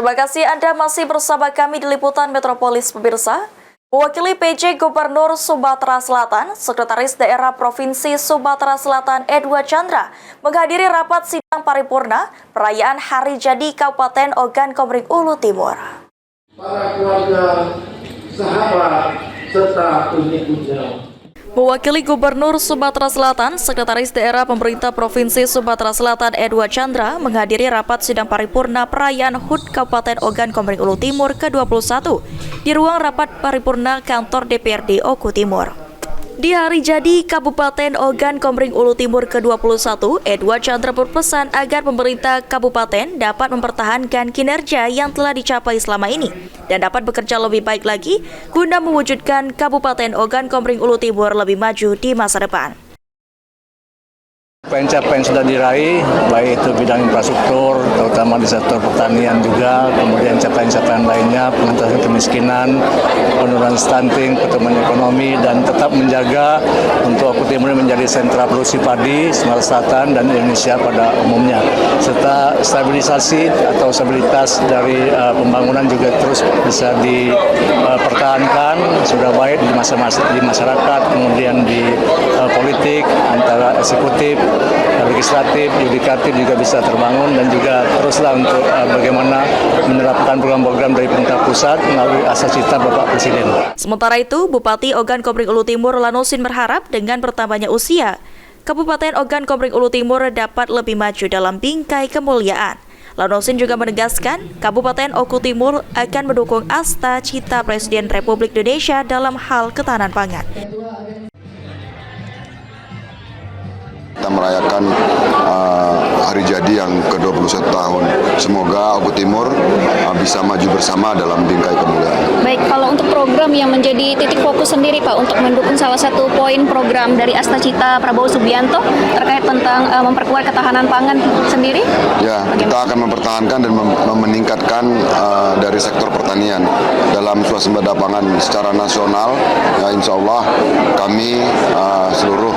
Terima kasih Anda masih bersama kami di Liputan Metropolis pemirsa. Mewakili PJ Gubernur Sumatera Selatan, Sekretaris Daerah Provinsi Sumatera Selatan Edward Chandra menghadiri rapat sidang paripurna perayaan Hari Jadi Kabupaten Ogan Komering Ulu Timur. Para keluarga, sahabat, serta pengikutnya. Mewakili Gubernur Sumatera Selatan, Sekretaris Daerah Pemerintah Provinsi Sumatera Selatan Edward Chandra menghadiri rapat sidang paripurna perayaan HUT Kabupaten Ogan Komering Ulu Timur ke-21 di ruang rapat paripurna kantor DPRD Oku Timur. Di hari jadi Kabupaten Ogan Komering Ulu Timur ke-21, Edward Chandra berpesan agar pemerintah kabupaten dapat mempertahankan kinerja yang telah dicapai selama ini dan dapat bekerja lebih baik lagi guna mewujudkan Kabupaten Ogan Komering Ulu Timur lebih maju di masa depan. Pencapaian sudah diraih, baik itu bidang infrastruktur, terutama di sektor pertanian juga, kemudian capaian-capaian lainnya, pengentasan kemiskinan, penurunan stunting, pertumbuhan ekonomi, dan tetap menjaga untuk Oku Timur menjadi sentra produksi padi, Sumatera Selatan, dan Indonesia pada umumnya. Serta stabilisasi atau stabilitas dari pembangunan juga terus bisa dipertahankan, sudah baik di masyarakat, kemudian di politik, antara eksekutif, legislatif, yudikatif juga bisa terbangun, dan juga teruslah untuk bagaimana menerapkan program-program dari pemerintah pusat melalui asas-cita Bapak Presiden. Sementara itu, Bupati Ogan Komering Ulu Timur Lanosin berharap dengan bertambahnya usia, Kabupaten Ogan Komering Ulu Timur dapat lebih maju dalam bingkai kemuliaan. Lanosin juga menegaskan Kabupaten Oku Timur akan mendukung asta-cita Presiden Republik Indonesia dalam hal ketahanan pangan. Kita merayakan hari jadi yang ke-21 tahun. Semoga Oku Timur bisa maju bersama dalam bingkai kemuliaan. Baik, kalau untuk program yang menjadi titik fokus sendiri Pak untuk mendukung salah satu poin program dari Asta-Cita Prabowo Subianto terkait tentang memperkuat ketahanan pangan sendiri? Ya, kita akan mempertahankan dan meningkatkan dari sektor pertanian dalam swasembada pangan secara nasional. Ya, insya Allah kami seluruh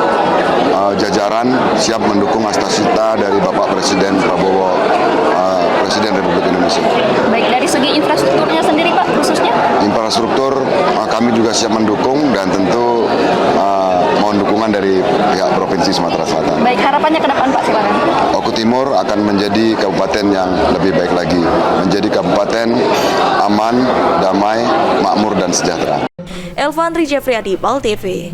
jajaran siap mendukung asta-cita dari Bapak Presiden Prabowo, Presiden Republik Indonesia. Baik, dari segi infrastrukturnya sendiri Pak, khususnya? Infrastruktur kami juga siap mendukung dan tentu mohon dukungan dari pihak Provinsi Sumatera Selatan. Baik, harapannya ke depan Pak, silakan. Oku Timur akan menjadi kabupaten yang lebih baik lagi, menjadi kabupaten aman, damai, makmur, dan sejahtera. Elvanri Jeffriyadi, PAL TV.